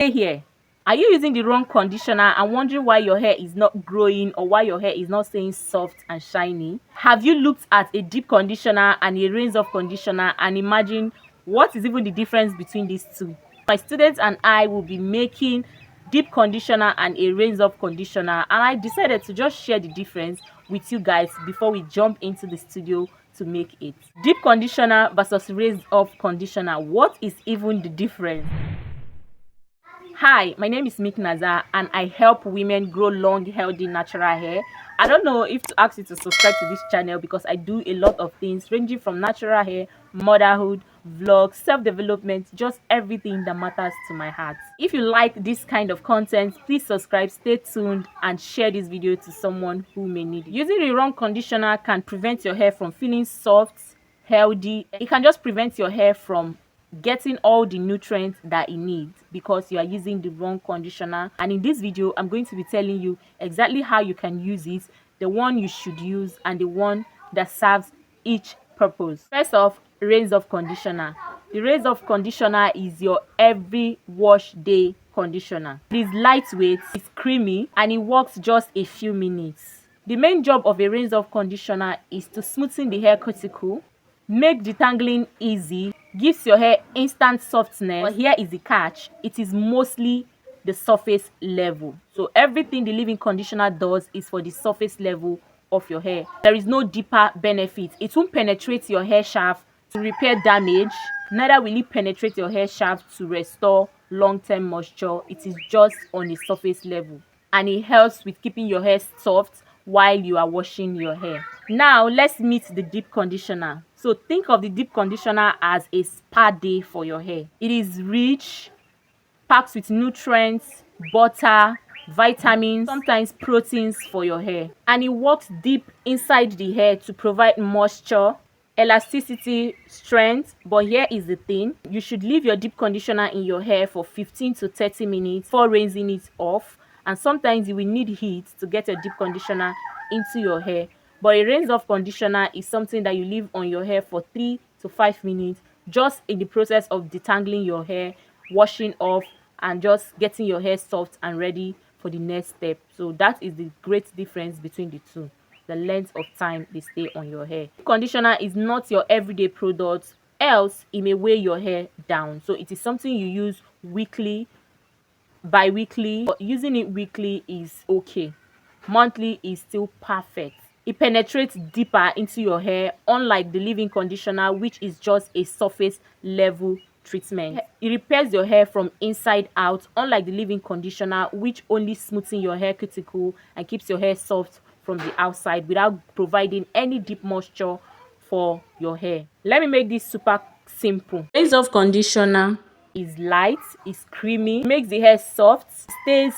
Hey here, are you using the wrong conditioner and wondering why your hair is not growing or why your hair is not staying soft and shiny? Have you looked at a deep conditioner and a rinse off conditioner and imagined what is even the difference between these two? My students and I will be making deep conditioner and a rinse off conditioner, and I decided to just share the difference with you guys before we jump into the studio to make it. Deep conditioner versus rinse off conditioner, what is even the difference? Hi, my name is Mick Nazar and I help women grow long, healthy, natural hair. I don't know if to ask you to subscribe to this channel because I do a lot of things ranging from natural hair, motherhood, vlogs, self-development, just everything that matters to my heart. If you like this kind of content, please subscribe, stay tuned, and share this video to someone who may need it. Using the wrong conditioner can prevent your hair from feeling soft, healthy. It can just prevent your hair from getting all the nutrients that it needs because you are using the wrong conditioner. And in this video I'm going to be telling you exactly how you can use it, the one you should use and the one that serves each purpose. First off, rinse off conditioner. The rinse off conditioner is your every wash day conditioner. It is lightweight, it's creamy, and it works just a few minutes. The main job of a rinse off conditioner is to smoothen the hair cuticle, make detangling easy, gives your hair instant softness. But here is the catch: it is mostly the surface level. So everything the leave-in conditioner does is for the surface level of your hair. There is no deeper benefit. It won't penetrate your hair shaft to repair damage, neither will it penetrate your hair shaft to restore long-term moisture. It is just on the surface level, and it helps with keeping your hair soft while you are washing your hair. Now let's meet the deep conditioner. So think of the deep conditioner as a spa day for your hair. It is rich, packed with nutrients, butter, vitamins, sometimes proteins for your hair, and it works deep inside the hair to provide moisture, elasticity, strength. But here is the thing: you should leave your deep conditioner in your hair for 15 to 30 minutes before rinsing it off, and sometimes you will need heat to get your deep conditioner into your hair. But a rinse off conditioner is something that you leave on your hair for 3 to 5 minutes, just in the process of detangling your hair, washing off, and just getting your hair soft and ready for the next step. So that is the great difference between the two: the length of time they stay on your hair. Conditioner is not your everyday product, else it may weigh your hair down. So it is something you use weekly, bi-weekly. But using it weekly is okay. Monthly is still perfect. It penetrates deeper into your hair, unlike the leave-in conditioner, which is just a surface level treatment. It repairs your hair from inside out, unlike the leave-in conditioner, which only smoothens your hair cuticle and keeps your hair soft from the outside without providing any deep moisture for your hair. Let me make this super simple. Rinse off conditioner is light, it's creamy, makes the hair soft, stays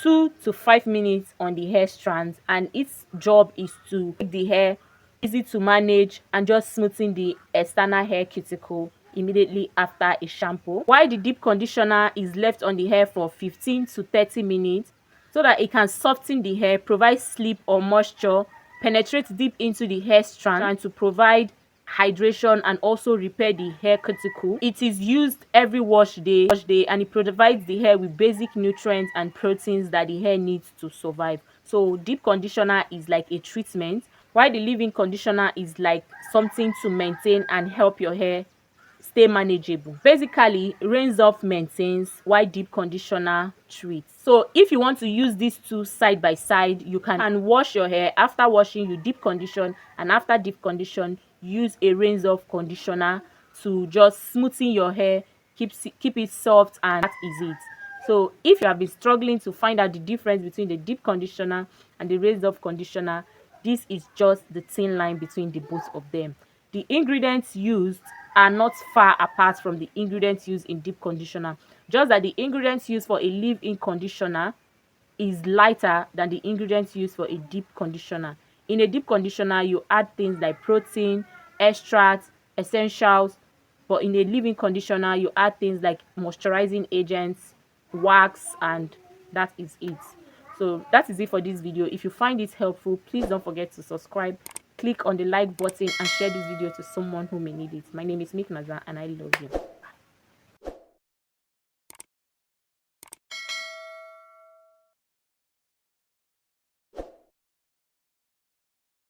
2 to 5 minutes on the hair strands, and its job is to make the hair easy to manage and just smoothing the external hair cuticle immediately after a shampoo. While the deep conditioner is left on the hair for 15 to 30 minutes so that it can soften the hair, provide sleep or moisture, penetrate deep into the hair strand, and to provide hydration and also repair the hair cuticle. It is used every wash day, and it provides the hair with basic nutrients and proteins that the hair needs to survive. So deep conditioner is like a treatment, while the leave-in conditioner is like something to maintain and help your hair stay manageable. Basically, rinse off maintains while deep conditioner treats. So if you want to use these two side by side, you can wash your hair. After washing, you deep condition, and after deep condition, use a rinse off conditioner to just smoothen your hair, keep it soft, and that is it. So if you have been struggling to find out the difference between the deep conditioner and the rinse off conditioner, this is just the thin line between the both of them. The ingredients used are not far apart from the ingredients used in deep conditioner, just that the ingredients used for a leave-in conditioner is lighter than the ingredients used for a deep conditioner. In a deep conditioner, you add things like protein, extracts, essentials, but in a leave-in conditioner, you add things like moisturizing agents, wax, and that is it. So that is it for this video. If you find it helpful, please don't forget to subscribe, click on the like button, and share this video to someone who may need it. My name is Mick Nazar and I love you.